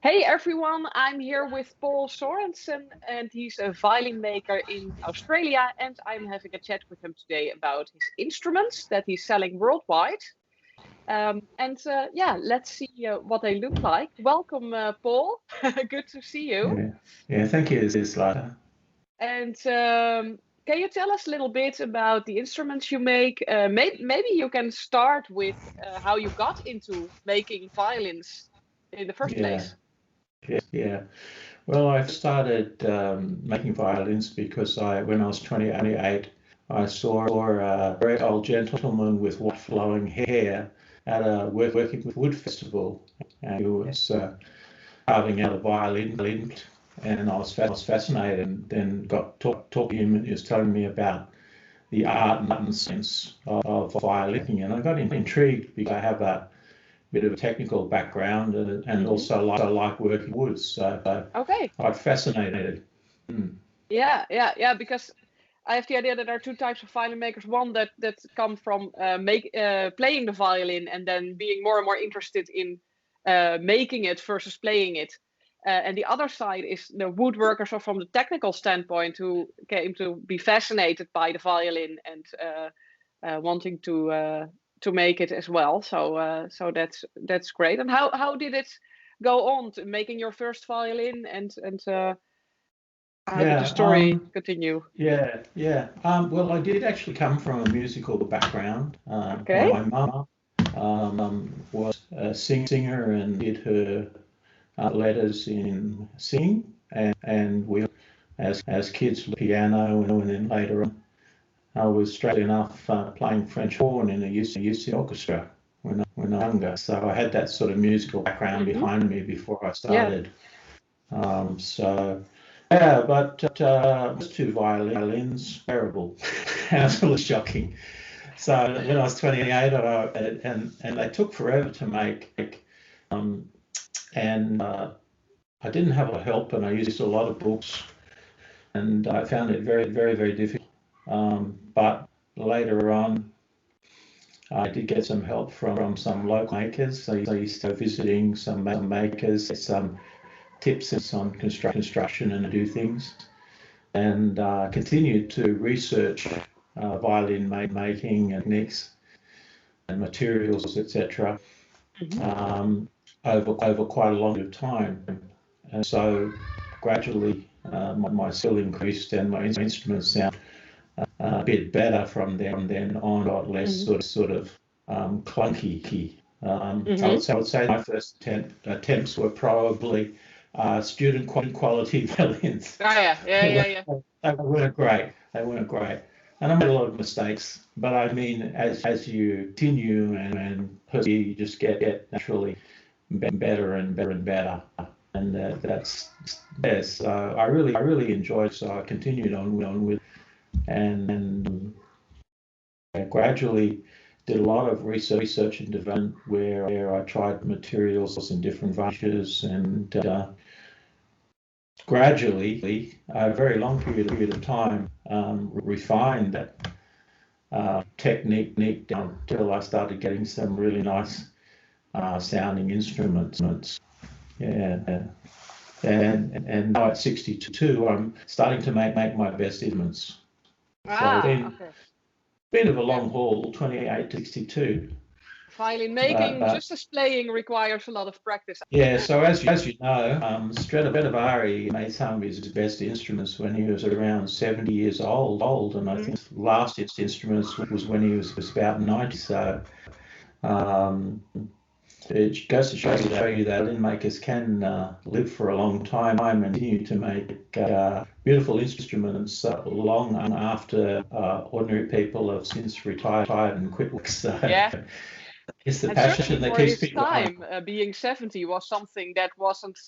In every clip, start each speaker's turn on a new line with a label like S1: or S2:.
S1: Hey everyone, I'm here with Paul Sorensen and he's a violin maker in Australia and I'm having a chat with him today about his instruments that he's selling worldwide. Yeah, let's see what they look like. Welcome, Paul. Good to see you.
S2: Yeah, yeah. Thank you, Zlata.
S1: And can you tell us a little bit about the instruments you make? Maybe you can start with how you got into making violins in the first
S2: Yeah,
S1: place.
S2: yeah. Well, I started making violins because when I was 28, I saw a very old gentleman with white flowing hair at a working with wood festival, and he was carving out a violin, and I was fascinated, and then got talk to him, and he was telling me about the art and science of violin, and I got intrigued because I have a bit of a technical background and
S1: Hmm.
S2: also like working woods. So
S1: Okay.
S2: I'm fascinated. Mm.
S1: Yeah, because I have the idea that there are two types of violin makers. One that come from playing the violin and then being more and more interested in making it versus playing it. And the other side is the woodworkers, or from the technical standpoint, who came to be fascinated by the violin and wanting to make it as well. So that's great. And how did it go on to making your first violin and how did the
S2: Yeah,
S1: story continue?
S2: yeah. Well, I did actually come from a musical background.
S1: Okay.
S2: My mum was a singer and did her letters in singing, and we, as kids, learned piano, and then later on, I was strangely enough playing French horn in a UC orchestra when I was younger. So I had that sort of musical background
S1: Hmm.
S2: behind me before I
S1: Yeah.
S2: started. So yeah, but those two violins, terrible, absolutely shocking. So when I was 28, and they took forever to make, um, and I didn't have a lot of help, and I used a lot of books, and I found it very difficult. But later on, I did get some help from some local makers. So I used to go visiting some makers, some tips on construction and do things, and continued to research violin making and techniques and materials, etc.
S1: Hmm.
S2: Um, over quite a long time, and so gradually my skill increased and my instruments sound a bit better from then on, a lot less
S1: Hmm.
S2: sort of clunky.
S1: Hmm.
S2: I would say my first attempts were probably student quality violins.
S1: Oh yeah, yeah,
S2: They
S1: yeah, yeah.
S2: weren't great. They weren't great, and I made a lot of mistakes. But I mean, as you continue and persevere, you just get naturally better and better and better. And that's yes. I really enjoyed. So I continued on with and gradually did a lot of research and development where I tried materials in different varnishes and gradually, a very long period of time, refined that technique down until I started getting some really nice sounding instruments. Yeah, and now at 62, I'm starting to make my best instruments. So it's
S1: Ah, okay.
S2: been of a
S1: Yeah.
S2: long haul, 28 to 62.
S1: Violin
S2: But,
S1: making,
S2: but
S1: just as playing, requires a lot of practice.
S2: yeah, so as you know, Stradivari made some of his best instruments when he was around 70 years old, and I
S1: Hmm.
S2: think the last instruments was when he was about 90. So um, it goes to show you that violin makers can live for a long time and continue to make beautiful instruments long after ordinary people have since retired and quit work. So
S1: Yeah.
S2: it's the
S1: And certainly
S2: passion that
S1: for
S2: keeps
S1: his
S2: people going.
S1: time, being 70 was something that wasn't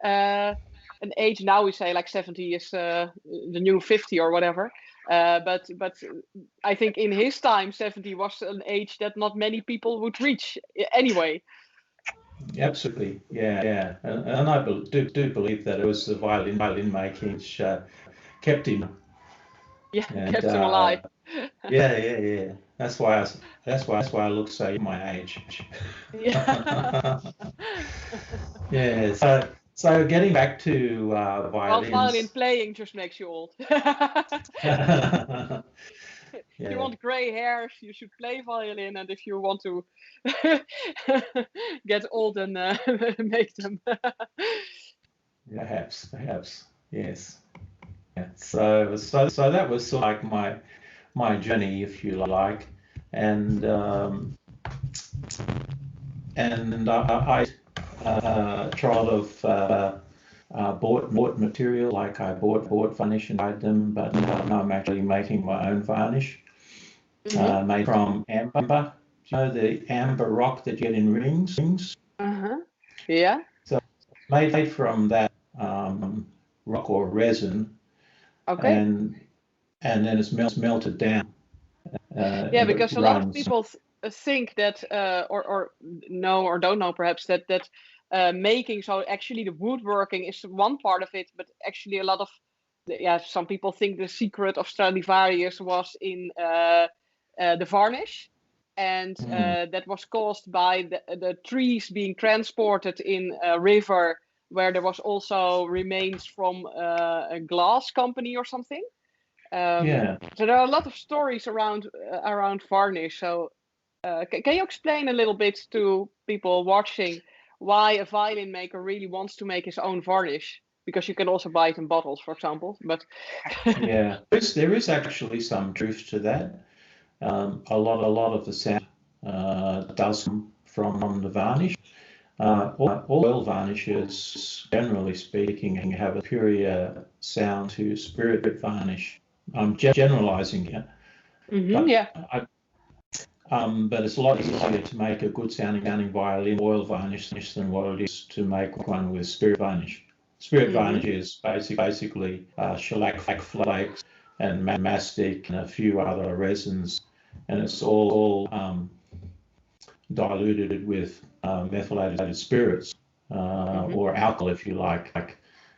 S1: uh, an age. Now we say like 70 is the new 50 or whatever. But I think in his time, 70 was an age that not many people would reach anyway.
S2: Absolutely, yeah. And I do believe that it was the violin making which kept him.
S1: Yeah,
S2: And
S1: kept him alive.
S2: yeah. That's why I look so my age.
S1: Yeah.
S2: Yeah. So getting back to
S1: Well, violin
S2: violins.
S1: playing just makes you old. If you
S2: Yeah,
S1: want gray hairs, you should play violin, and if you want to get old and make them.
S2: perhaps, yes. Yeah. So that was sort of like my journey, if you like, and I tried a lot of bought material, like I bought varnish and dyed them, but now I'm actually making my own varnish, made from amber. You know the amber rock that you get in rings?
S1: Yeah.
S2: So made from that rock or resin,
S1: Okay.
S2: and then it's melted down,
S1: Yeah,
S2: and it
S1: because a lot of
S2: runs.
S1: people think that, or know or don't know perhaps that making, so actually the woodworking is one part of it, but actually a lot of some people think the secret of Stradivarius was in the varnish, and that was caused by the trees being transported in a river where there was also remains from a glass company or something.
S2: Yeah.
S1: So there are a lot of stories around varnish. So can you explain a little bit to people watching why a violin maker really wants to make his own varnish? Because you can also buy it in bottles, for example. But
S2: Yeah, there is actually some truth to that. A lot of the sound does come from the varnish. All oil varnishes, generally speaking, have a superior sound to spirit varnish. I'm generalizing here, but
S1: yeah.
S2: but it's a lot easier to make a good sounding violin oil varnish than what it is to make one with spirit varnish. Spirit varnish is basically shellac flakes and mastic and a few other resins, and it's all diluted with methylated spirits or alcohol, if you like.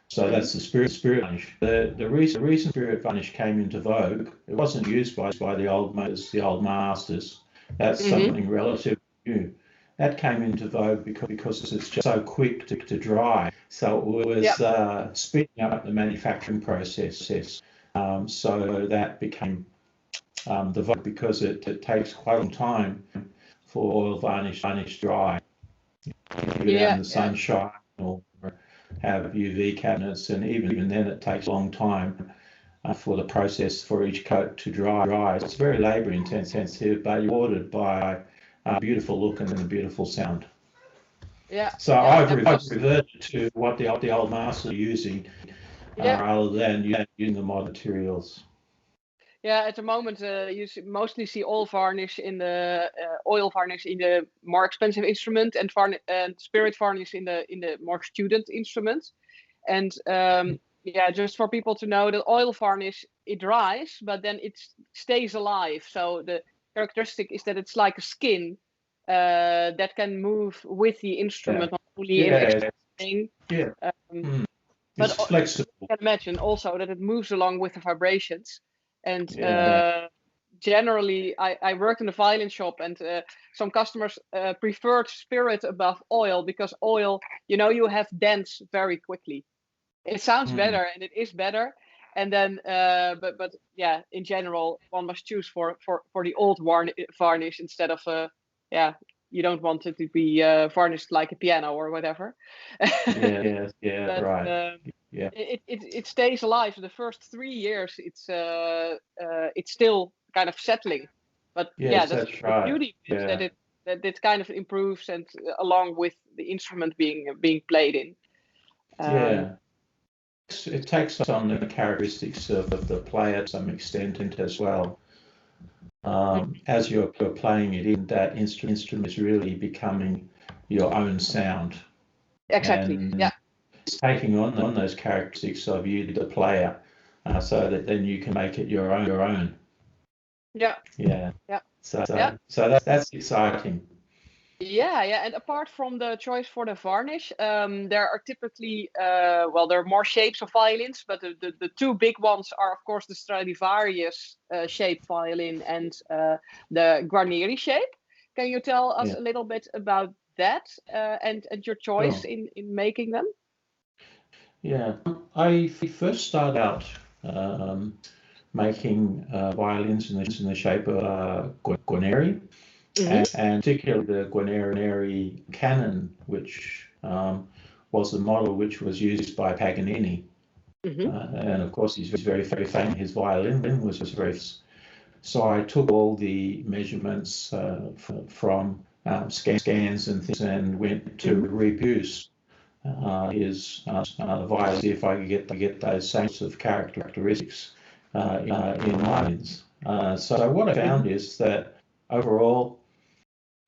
S2: So that's the spirit varnish. The reason spirit varnish came into vogue, it wasn't used by the old masters. That's something relatively new. That came into vogue because it's just so quick to dry. So it was speeding up the manufacturing process. So that became the vogue because it takes quite a long time for oil varnish dry. If you're out in the sunshine or have UV cabinets, and even then it takes a long time for the process for each coat to dry. It's very labour intensive, but you're rewarded by a beautiful look and a beautiful sound. So I've reverted to what the old masters are using rather than using the modern materials.
S1: Yeah, at the moment you mostly see oil varnish in the more expensive instrument, and spirit varnish in the more student instrument. And just for people to know that oil varnish, it dries, but then it stays alive. So the characteristic is that it's like a skin that can move with the instrument, not only in extracting. But
S2: It's flexible.
S1: you can imagine also that it moves along with the vibrations. And generally, I worked in a violin shop, and some customers preferred spirit above oil because oil, you have dents very quickly. It sounds better, and it is better. And then, but yeah, in general, one must choose for the old varnish instead of you don't want it to be varnished like a piano or whatever. But,
S2: Right.
S1: it stays alive. The first 3 years, it's still kind of settling. But
S2: Yes,
S1: that's
S2: that's
S1: the
S2: right.
S1: beauty is that it kind of improves, and along with the instrument being played in.
S2: It takes on the characteristics of the player to some extent as well. As you're playing it in, that instrument is really becoming your own sound.
S1: Exactly.
S2: And it's taking on those characteristics of you, the player, so that then you can make it your own.
S1: Yeah.
S2: So that's exciting.
S1: And apart from the choice for the varnish, there are typically there are more shapes of violins, but the two big ones are, of course, the Stradivarius shape violin and the Guarneri shape. Can you tell us a little bit about that and your choice
S2: Sure.
S1: in making them?
S2: Yeah, I first started out making violins in the shape of Guarneri,
S1: Mm-hmm.
S2: and particularly the Guarneri Canon, which was the model which was used by Paganini.
S1: Mm-hmm.
S2: And of course, he's very, very famous. His violin was very famous. So I took all the measurements from scans and things and went to reproduce his violin, see if I could get those same sorts of characteristics in violins. So what I found is that overall,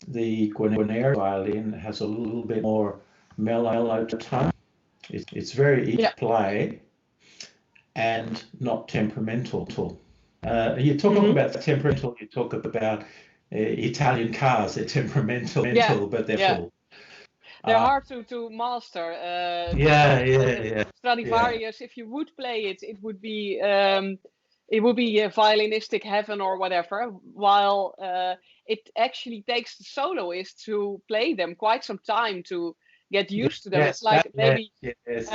S2: the Guarneri violin has a little bit more mellow tone. It's very easy to play and not temperamental. You talk about temperamental, you talk about Italian cars, they're temperamental, but they're full.
S1: They're hard to master.
S2: Yeah.
S1: Stradivarius, if you would play it, it would be a violinistic heaven or whatever. While it actually takes the soloist to play them quite some time to get used to them.
S2: Yes,
S1: it's like maybe
S2: yes.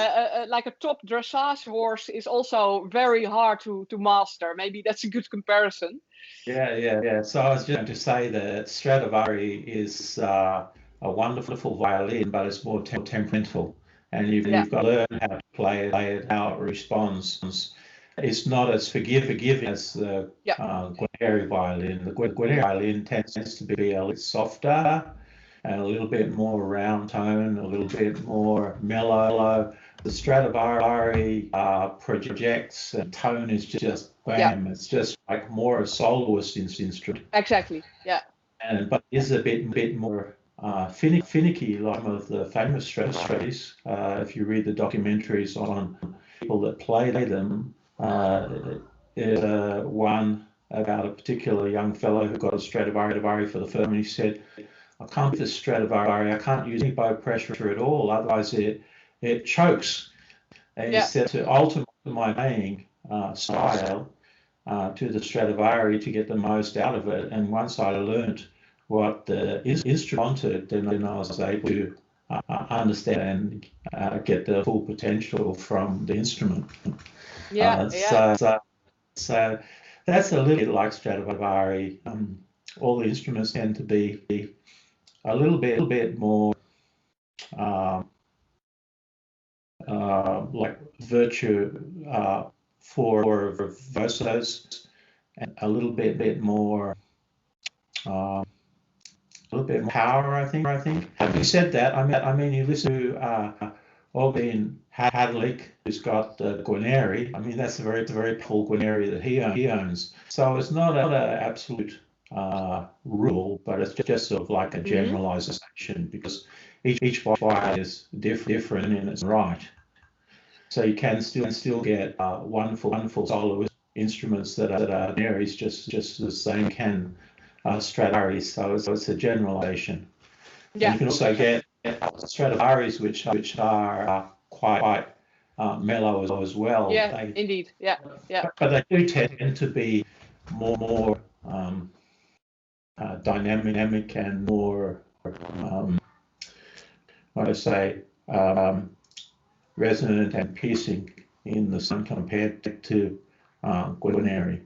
S1: like a top dressage horse is also very hard to master. Maybe that's a good comparison.
S2: Yeah. So I was just going to say that Stradivari is a wonderful violin, but it's more temperamental, and you've got to learn how to play it, how it responds. It's not as forgiving as the Guarneri violin. The Guarneri violin tends to be a little softer and a little bit more round tone, a little bit more mellow. The Stradivari projects and tone is just bam. It's just like more a soloist instrument.
S1: Exactly. Yeah.
S2: But it is a bit more finicky, like some of the famous Stradis. If you read the documentaries on people that play them, there's one about a particular young fellow who got a Stradivari for the first time, and he said, I can't do this Stradivari, I can't use any bow pressure at all, otherwise it chokes. And he said to alter my playing style to the Stradivari to get the most out of it. And once I learned what the instrument wanted, then I was able to understand and get the full potential from the instrument. So that's a little bit like Stradivari. All the instruments tend to be a little bit more like virtue for virtuosos, and a little bit more power, I think. Having said that, I mean, you listen to Albin Hadlick, who's got the Guarneri. I mean, that's a very powerful Guarneri that he owns. So it's not an absolute rule, but it's just sort of like a generalization, because each violin is different in its right. So you can still get wonderful solo instruments that are Guarneris just the same can Stradivari. So it's a generalization. Yeah. And you can also get Stradivaris which are quite mellow as well.
S1: Yeah, indeed. Yeah.
S2: But they do tend to be more dynamic and more, what I say, resonant and piercing in the sound compared to Guarneri.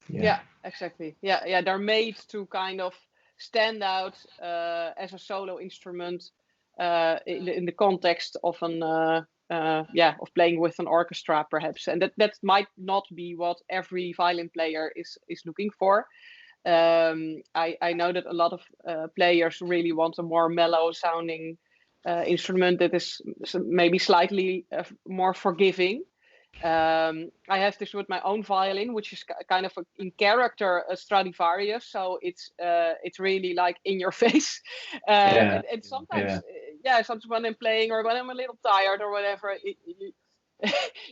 S1: Yeah, exactly. Yeah, they're made to kind of stand out as a solo instrument in the context of of playing with an orchestra, perhaps, and that might not be what every violin player is looking for. I know that a lot of players really want a more mellow sounding instrument that is maybe slightly more forgiving. I have this with my own violin, which is kind of in character a Stradivarius, so it's really like in your face. And sometimes, sometimes when I'm playing or when I'm a little tired or whatever,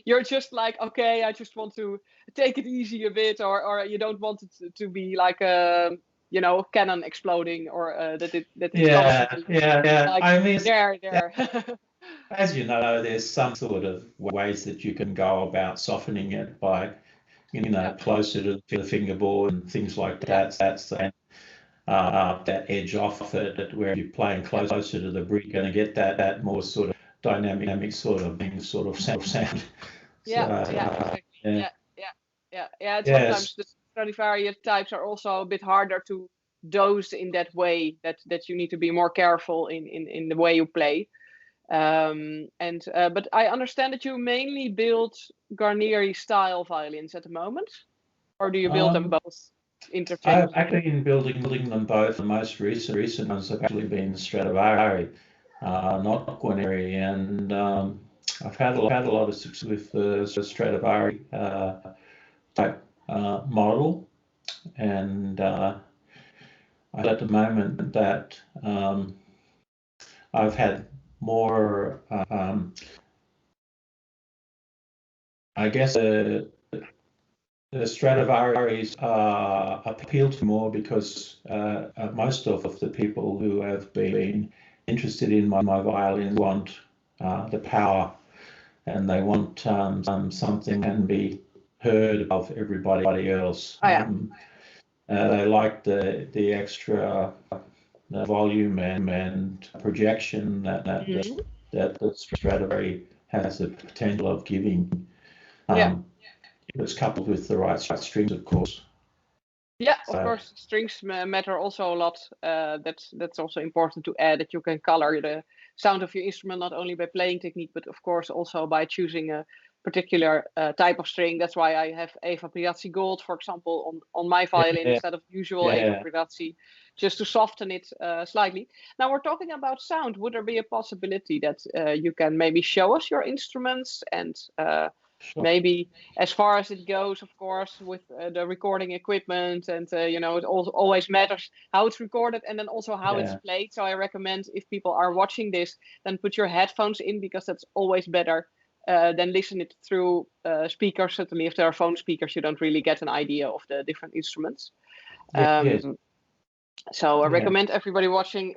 S1: you're just like, okay, I just want to take it easy a bit, or you don't want it to be like a cannon exploding, or that it like,
S2: I mean,
S1: there.
S2: As you know, there's some sort of ways that you can go about softening it by, closer to the fingerboard and things like that. that edge off it, where you're playing closer to the brick, you're going to get that more sort of dynamic sort of thing, sort of sound.
S1: Yeah,
S2: So,
S1: yeah, exactly.
S2: yeah.
S1: Yeah. And
S2: Yes.
S1: sometimes the Stradivari types are also a bit harder to dose in that way. That you need to be more careful in the way you play. But I understand that you mainly build Guarneri style violins at the moment, or do you build them
S2: Um,
S1: both
S2: I've
S1: interchangeably?
S2: actually been building them both. The most recent ones have actually been Stradivari, not Guarneri, and I've had a lot of success with the Stradivari type model, and at the moment that I've had more, I guess, the Stradivari's appeal to more because most of the people who have been interested in my violin want the power, and they want something that can be heard of everybody else.
S1: Oh yeah.
S2: They like the extra volume and projection
S1: Mhm.
S2: that the Stradivari has the potential of giving.
S1: Yeah.
S2: If it's coupled with the right strings, of course.
S1: Yeah, of
S2: So,
S1: course, strings matter also a lot. That's also important to add, that you can color the sound of your instrument not only by playing technique, but of course also by choosing a particular type of string. That's why I have Eva Piazzi Gold, for example, on my violin
S2: yeah,
S1: instead of usual Eva
S2: yeah.
S1: Piazzi, just to soften it slightly. Now we're talking about sound. Would there be a possibility that you can maybe show us your instruments and
S2: Sure.
S1: maybe as far as it goes, of course, with the recording equipment, and it always matters how it's recorded and then also how it's
S2: Yeah,
S1: played. So I recommend, if people are watching this, then put your headphones in, because that's always better than listen it through speakers. Certainly, if there are phone speakers, you don't really get an idea of the different instruments.
S2: yes,
S1: So I
S2: yeah.
S1: recommend everybody watching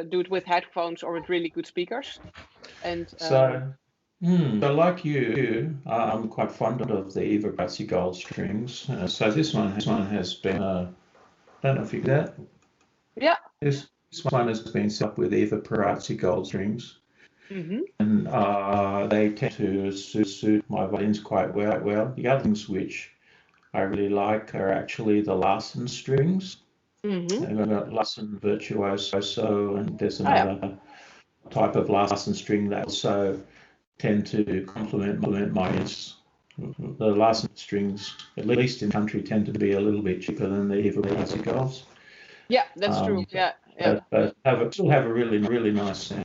S1: do it with headphones or with really good speakers. And
S2: So, so like you, I'm quite fond of the Eva Brazzi gold strings. So this one has been, don't know if you get that.
S1: yeah.
S2: This one has been set up with Eva Perazzi gold strings,
S1: Hmm.
S2: and they tend to suit my violins quite well. The other things which I really like are actually the Larsen strings.
S1: Hmm.
S2: I've got Larsen Virtuoso, and there's
S1: Oh yeah.
S2: another type of Larsen string that also tend to complement my use. The Larsen strings, at least in country, tend to be a little bit cheaper than the Eva Brazzi golds.
S1: Yeah, that's true.
S2: Um,
S1: Yeah, yeah.
S2: but still have a really nice sound.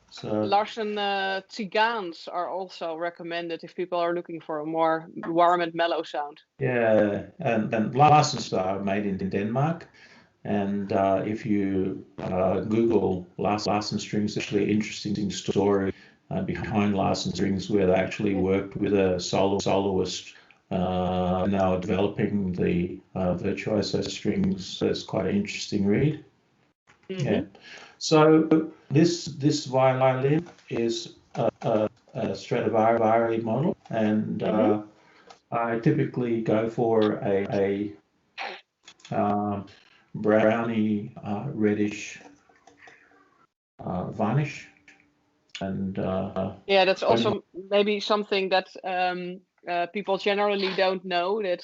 S2: So
S1: Larsen Tzigaans are also recommended if people are looking for a more warm and mellow sound.
S2: yeah, and Larsens are made in Denmark. And if you Google Larsen strings, actually interesting story behind Larsen strings, where they actually
S1: Yeah.
S2: worked with a soloist now developing the virtuoso strings. It's quite an interesting read. Yeah.
S1: Hmm.
S2: So this violin is a Stradivari model, and
S1: Hmm.
S2: I typically go for a um, browny reddish varnish, and
S1: Yeah, that's
S2: when
S1: also maybe something that people generally don't know, that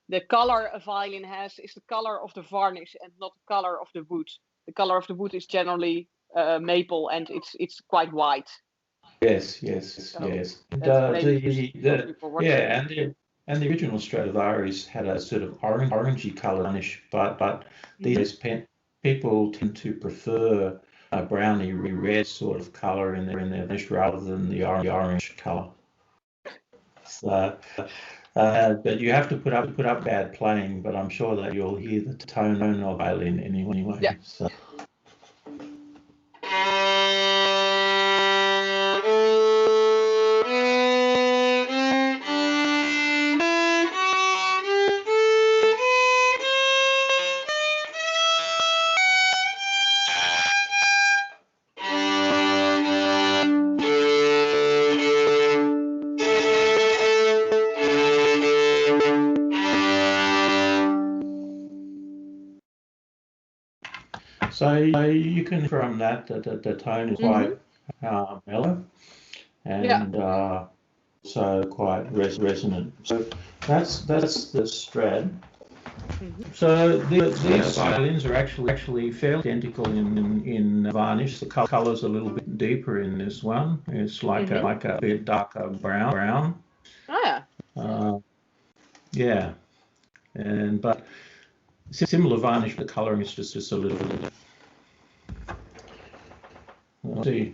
S1: the color a violin has is the color of the varnish and not the color of the wood. The color of the wood is generally maple, and it's quite white. So
S2: yes, and
S1: that's maybe for people watching.
S2: yeah, and the original Stradivarius had a sort of orangey color varnish, but these
S1: Hmm.
S2: days people tend to prefer a browny red sort of color in their varnish rather than the orange color. So, but you have to put up bad playing, but I'm sure that you'll hear the tone of violin
S1: Yeah.
S2: anyway. So. So you can from that the tone is quite mellow and so quite resonant. So that's the Strad. So these violins are actually fairly identical in varnish. The color's a little bit deeper in this one. It's like a bit darker brown.
S1: Oh yeah.
S2: Yeah, but similar varnish, the coloring is just a little bit. Let's see.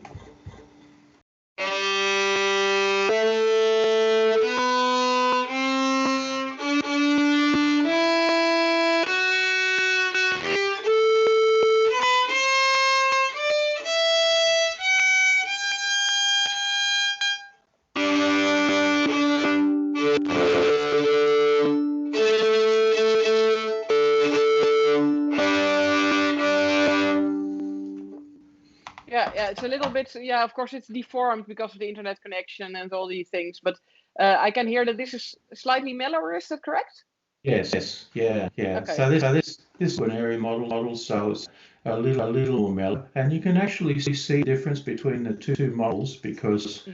S1: Yeah, it's a little bit. Yeah, of course, it's deformed because of the internet connection and all these things. But I can hear that this is slightly mellower. Is that correct?
S2: Yes, yeah.
S1: Okay.
S2: So this Guarneri model, so it's a little more mellow, and you can actually see the difference between the two models because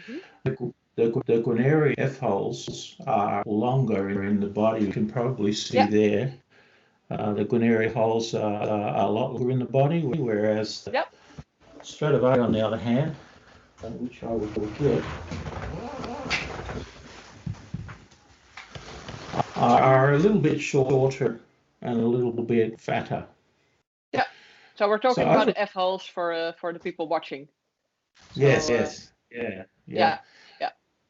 S2: the Guarneri F holes are longer in the body. You can probably see there. The Guarneri holes are a lot longer in the body, whereas the Stradivari, on the other hand, which I will get, are a little bit shorter and a little bit fatter.
S1: Yeah. So we're talking about F holes for the people watching.
S2: So, yes. Yeah.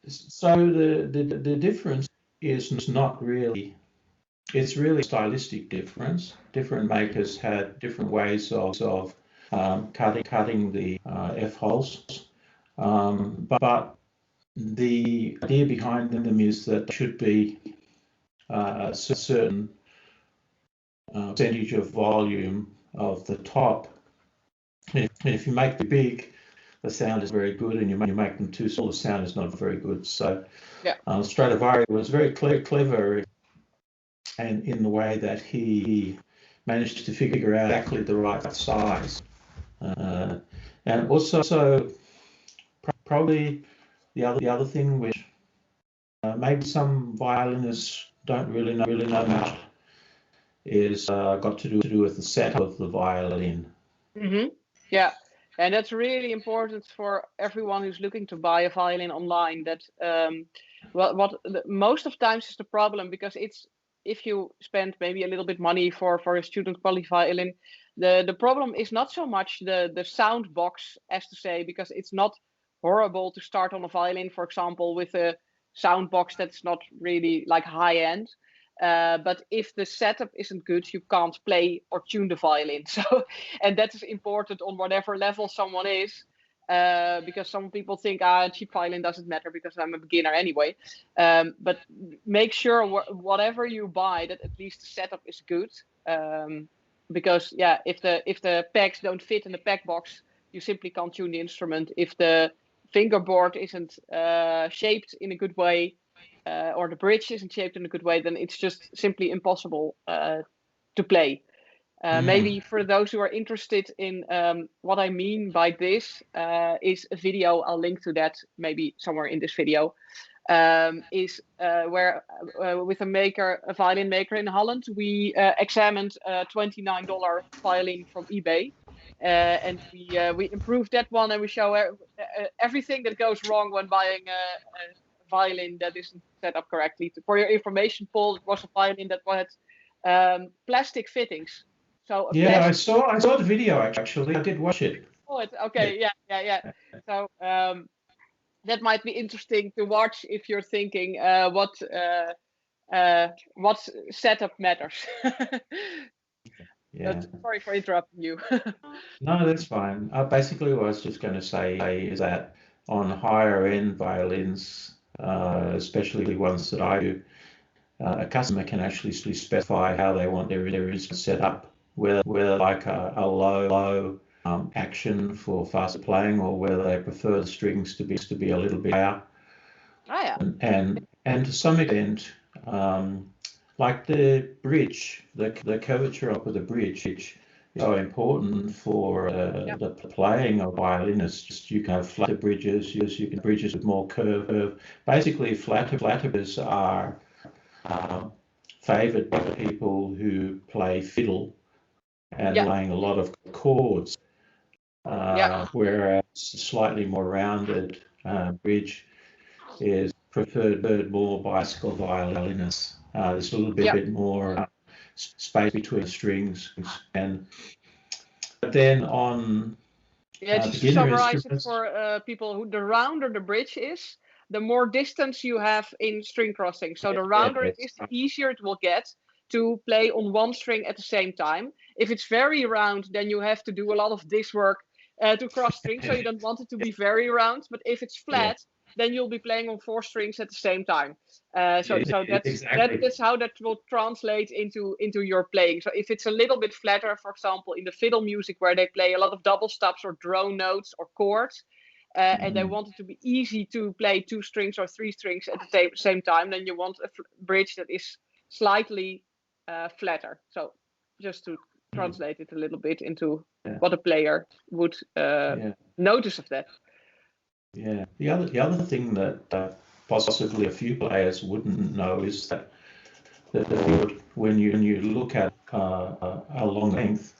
S2: So the difference is not really. It's really a stylistic difference. Different makers had different ways of cutting the F holes, but the idea behind them is that there should be a certain percentage of volume of the top. And if you make them big, the sound is very good, and you make them too small, the sound is not very good. So Stradivari was very clever and in the way that he managed to figure out exactly the right size. And also probably the other thing which maybe some violinists don't really know much is got to do with the setup of the violin.
S1: Yeah, and that's really important for everyone who's looking to buy a violin online. That most of times is the problem, because it's, if you spend maybe a little bit money for a student quality violin, the problem is not so much the sound box, as to say, because it's not horrible to start on a violin, for example, with a sound box that's not really like high end. But if the setup isn't good, you can't play or tune the violin. So, and that is important on whatever level someone is, because some people think, a cheap violin doesn't matter because I'm a beginner anyway. But make sure whatever you buy, that at least the setup is good. Because if the pegs don't fit in the peg box, you simply can't tune the instrument. If the fingerboard isn't shaped in a good way, or the bridge isn't shaped in a good way, then it's just simply impossible to play. Maybe for those who are interested in what I mean by this, is a video, I'll link to that maybe somewhere in this video, is where with a violin maker in Holland, we examined a $29 violin from eBay. And we improved that one, and we show everything that goes wrong when buying a violin that isn't set up correctly. For your information, Paul, it was a violin that had plastic fittings. So
S2: I saw the video actually. I did watch it.
S1: Oh, okay, yeah. So that might be interesting to watch if you're thinking what setup matters.
S2: Yeah.
S1: Sorry for interrupting you.
S2: No, that's fine. Basically, what I was just going to say is that on higher end violins, especially ones that I do, a customer can actually specify how they want their instrument set up, whether like a low action for faster playing, or whether they prefer the strings to be a little bit higher.
S1: Oh, yeah.
S2: And to some extent, like the bridge, the curvature of the bridge so important for the playing of violinists. You can have flatter bridges, you can have bridges with more curve. Basically, flatter bridges are favoured by people who play fiddle and playing a lot of chords, whereas a slightly more rounded bridge is preferred more by classical violinists. There's a little bit more space between strings, but then on
S1: just to summarize it for people who, the rounder the bridge is, the more distance you have in string crossing. So the rounder it is, the easier it will get to play on one string at the same time. If it's very round, then you have to do a lot of this work to cross strings, so you don't want it to be very round. But if it's flat, then you'll be playing on 4 strings at the same time. So that's how that will translate into your playing. So if it's a little bit flatter, for example, in the fiddle music where they play a lot of double stops or drone notes or chords, and they want it to be easy to play 2 strings or 3 strings at the same time, then you want a bridge that is slightly flatter. So just to translate it a little bit into what a player would notice of that.
S2: Yeah. The other thing that possibly a few players wouldn't know is that when you look at a long length,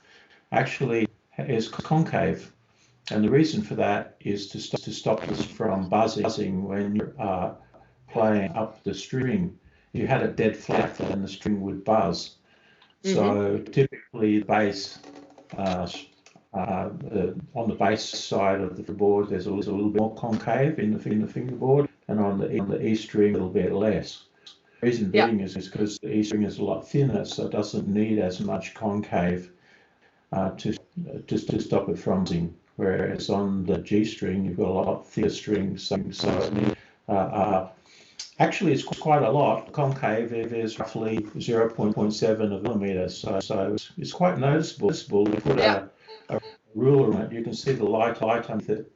S2: actually is concave, and the reason for that is to stop this from buzzing when you're playing up the string. If you had it dead flat, then the string would buzz. So typically, the bass on the bass side of the board, there's a little bit more concave in the fingerboard, and on the E string, a little bit less. The reason being is because the E string is a lot thinner, so it doesn't need as much concave to stop it from buzzing. Whereas on the G string, you've got a lot thicker strings, so actually, it's quite a lot. Concave is roughly 0.7 millimeters, so it's quite noticeable. You put a ruler on it, you can see the light underneath it,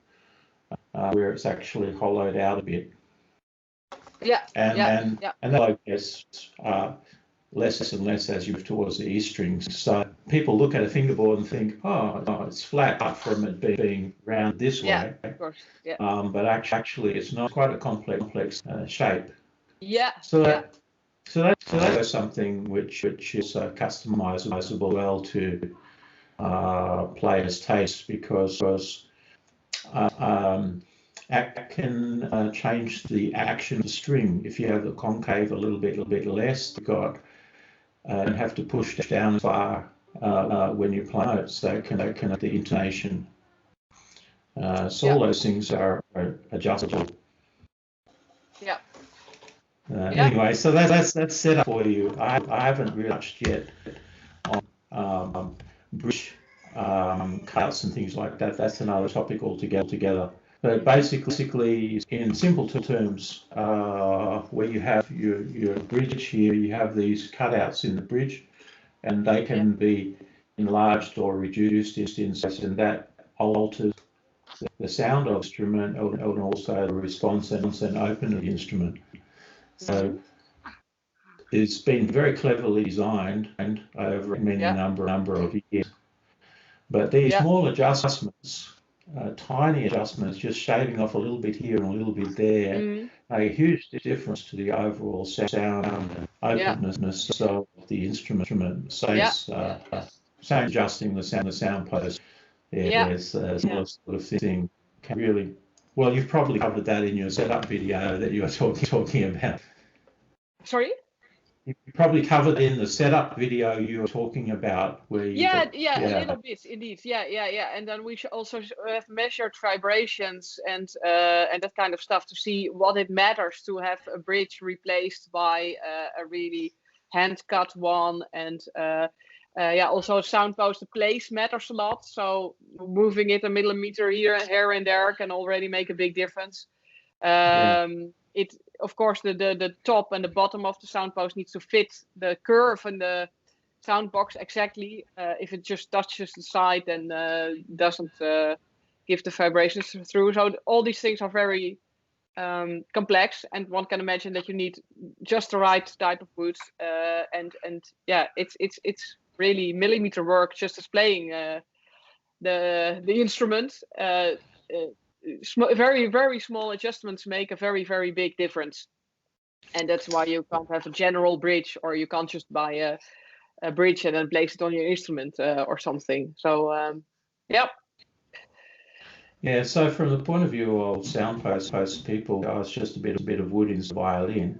S2: where it's actually hollowed out a bit. And that gets less and less as you move towards the E strings. So people look at a fingerboard and think, oh, it's flat from it being round this way.
S1: Of course.
S2: But actually, it's not quite a complex shape.
S1: So
S2: that's something which is customizable well to players' taste, because it can change the action of the string. If you have the concave a little bit less, you've got and have to push down far when you play notes, so it can have the intonation. So all those things are adjustable. Anyway, so that's set up for you. I haven't really touched yet on bridge cutouts and things like that. That's another topic altogether. But basically, in simple terms, where you have your bridge here, you have these cutouts in the bridge, and they can be enlarged or reduced in size, and that alters the sound of the instrument and also the response and open of the instrument. So it's been very cleverly designed and over many number of years. But these small adjustments, tiny adjustments, just shaving off a little bit here and a little bit there, make a huge difference to the overall sound and openness of the instrument. Same adjusting the sound post. There's a sort of thing can really. Well, you've probably covered that in your setup video that you were talking about.
S1: Sorry?
S2: You probably covered in the setup video you were talking about, where you
S1: a little bit indeed. And then we should also have measured vibrations and that kind of stuff to see what it matters to have a bridge replaced by a really hand cut one, and also sound post. The place matters a lot, so moving it a millimeter here and there can already make a big difference. It, of course, the top and the bottom of the sound post needs to fit the curve and the sound box exactly. If it just touches the side and doesn't give the vibrations through. So all these things are very complex, and one can imagine that you need just the right type of wood. It's really millimeter work, just as playing the instrument. Very, very small adjustments make a very, very big difference. And that's why you can't have a general bridge, or you can't just buy a bridge and then place it on your instrument or something. So, yeah.
S2: Yeah, so from the point of view of sound posts, people, it's just a bit of wood in the violin.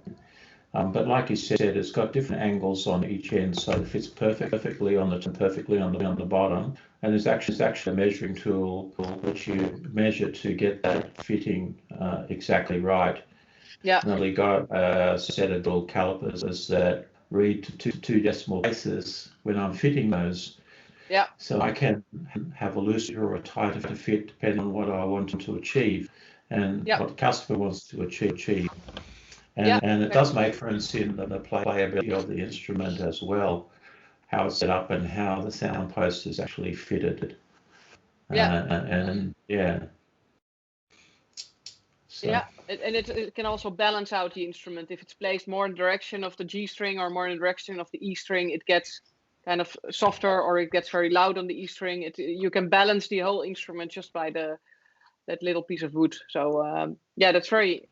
S2: But like you said, it's got different angles on each end, so it fits perfectly on the bottom. And there's actually a measuring tool which you measure to get that fitting exactly right.
S1: Yeah.
S2: And then we got a set of little calipers that read to two decimal places when I'm fitting those.
S1: Yeah.
S2: So I can have a looser or a tighter fit depending on what I want to achieve and what the customer wants to achieve. And it does make difference in the playability of the instrument as well, how it's set up and how the sound post is actually fitted. So.
S1: Yeah, and it can also balance out the instrument. If it's placed more in the direction of the G string or more in the direction of the E string, it gets kind of softer, or it gets very loud on the E string. You can balance the whole instrument just by that little piece of wood. So yeah, that's very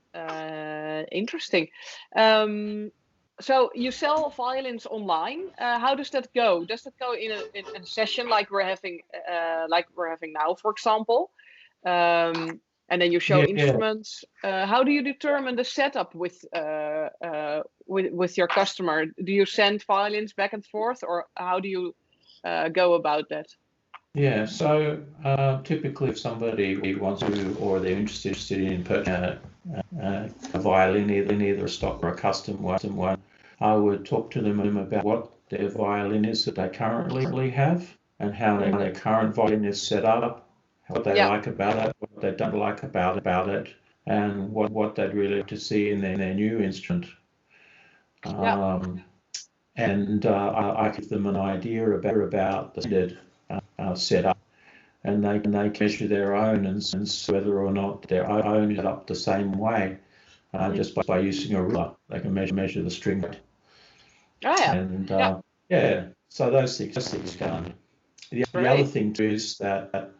S1: interesting. So you sell violins online. How does that go? Does that go in a session like we're having now, for example? And then you show instruments. How do you determine the setup with your customer? Do you send violins back and forth, or how do you go about that?
S2: Yeah, so typically if somebody wants to, or they're interested in purchasing a violin, either a stock or a custom one, I would talk to them about what their violin is that they currently have and how their current violin is set up, what they like about it, what they don't like about it, and what they'd really like to see in their new instrument. And I give them an idea about the standard setup, and they can measure their own and see whether or not their own is up the same way, just by using a ruler. They can measure the string. And so those things done. The other thing too is that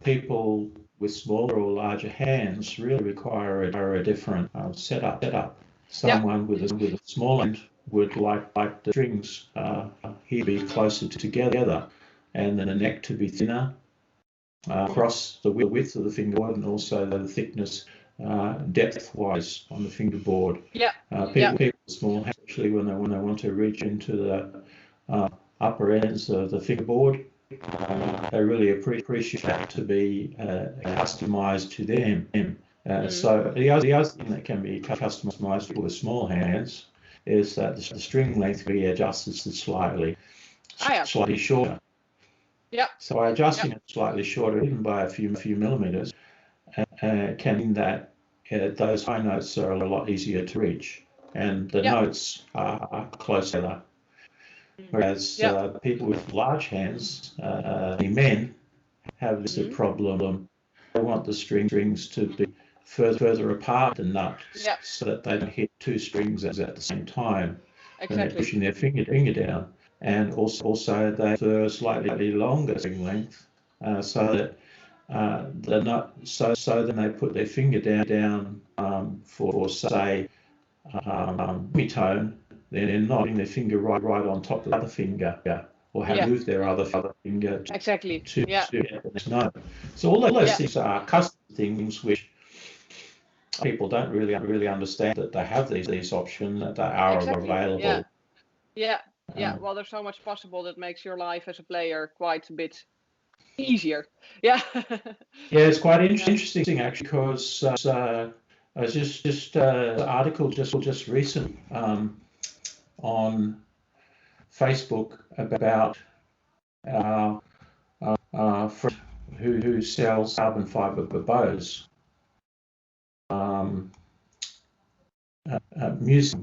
S2: people with smaller or larger hands really require a different setup. Someone with a small hand would like the strings here be closer together, and then the neck to be thinner across the width of the fingerboard, and also the thickness depth-wise on the fingerboard. People with small hands, especially when they want to reach into the upper ends of the fingerboard, they really appreciate that to be customized to them. So the other thing that can be customized with small hands is that the string length can be adjusted slightly shorter. So by adjusting it slightly shorter, even by a few millimeters, can mean that those high notes are a lot easier to reach, and the notes are closer. Whereas people with large hands, men, have this problem. They want the strings to be further apart than nuts, so that they don't hit two strings at the same time when they're pushing their finger down. And also they prefer a slightly longer string length, so that then they put their finger down for say semitone. They're not putting their finger right on top of the other finger, or have moved their other finger to get the next note. So all those things are custom things which people don't really understand, that they have these options, that they are available.
S1: Well, there's so much possible that makes your life as a player quite a bit easier.
S2: It's quite interesting actually, because I was just an article just recent on Facebook about our friend who sells carbon fiber bows, music.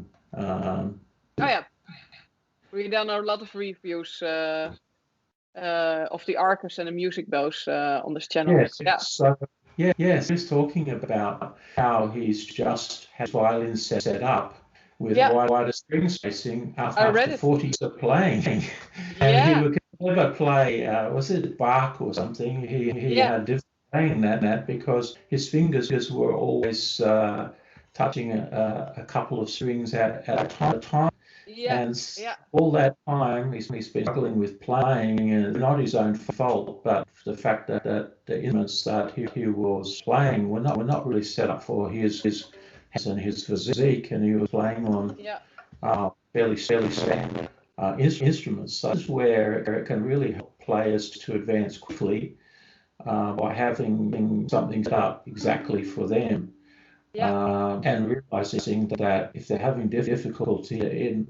S1: We've done a lot of reviews of the Arcus and the music bows on this channel.
S2: So he's talking about how he's just had violins set up with
S1: Yeah.
S2: wider string spacing
S1: I read
S2: after
S1: it.
S2: 40 years of playing. And he
S1: Yeah.
S2: would never play, was it Bach or something? He
S1: Yeah.
S2: had difficulty playing that because his fingers were always touching a couple of strings at a time.
S1: Yeah.
S2: And
S1: Yeah.
S2: all that time he's been struggling with playing, and not his own fault, but the fact that the instruments that he was playing were not really set up for his hands and his physique, and he was playing on
S1: Yeah.
S2: fairly standard instruments. So this is where it can really help players to advance quickly by having something set up exactly for them.
S1: Yeah.
S2: And realizing that if they're having difficulty, it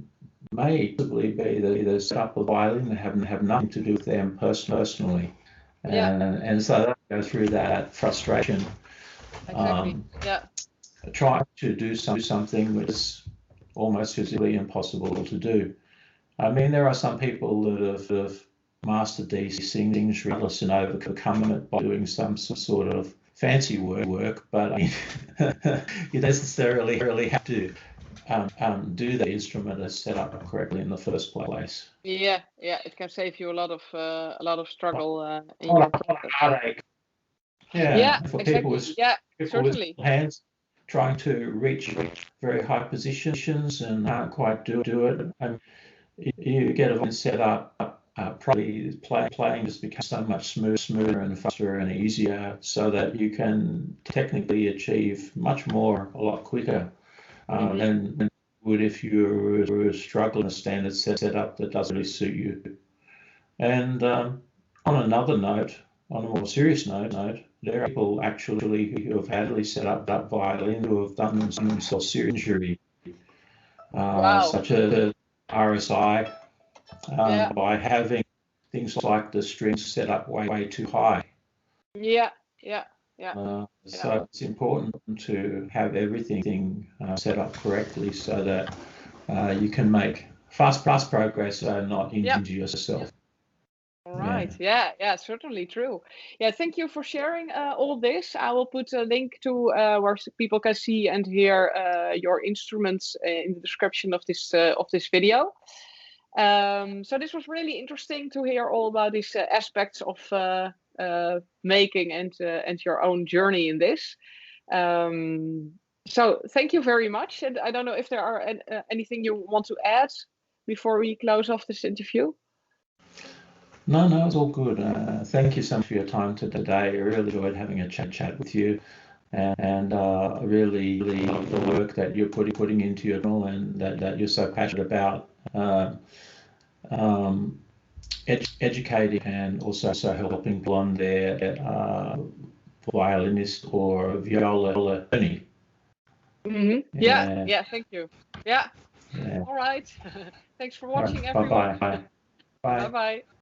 S2: may possibly be the setup of violin that have nothing to do with them personally.
S1: Yeah.
S2: And so they go through that frustration,
S1: Exactly. Yeah.
S2: trying to do something which is almost physically impossible to do. I mean, there are some people that have mastered these things regardless and overcome it by doing some sort of fancy work, but I mean, you necessarily have to do the instrument as set up correctly in the first place.
S1: Yeah. Yeah. It can save you a lot of struggle in
S2: A
S1: your
S2: lot of
S1: process.
S2: heartache. Yeah,
S1: Yeah.
S2: for
S1: Exactly. Yeah.
S2: people with
S1: Certainly.
S2: hands trying to reach very high positions and can't quite do it. And you get a set up probably playing just becomes so much smoother and faster and easier, so that you can technically achieve much more a lot quicker than you would if you were struggling a standard setup that doesn't really suit you. And on another note, on a more serious note, there are people actually who have had set up violin who have done themselves serious injury,
S1: Wow.
S2: such as RSI,
S1: Yeah.
S2: by having things like the strings set up way too high.
S1: Yeah. Yeah. Yeah. Yeah.
S2: So it's important to have everything set up correctly so that you can make fast progress and not
S1: Yeah.
S2: injure yourself.
S1: All right. Yeah. Yeah. Certainly true. Yeah. Thank you for sharing all this. I will put a link to where people can see and hear your instruments in the description of this video. So this was really interesting to hear all about these aspects of making and your own journey in this. So thank you very much. And I don't know if there are anything you want to add before we close off this interview.
S2: No, it's all good. Thank you so much for your time today. I really enjoyed having a chat with you, and I really love the work that you're putting into your channel and that you're so passionate about. Educating and also helping people on their violinist or viola journey.
S1: Yeah. Thank you. Yeah.
S2: Yeah.
S1: All right. Thanks for
S2: All
S1: watching,
S2: right.
S1: everyone.
S2: Bye.
S1: Bye bye.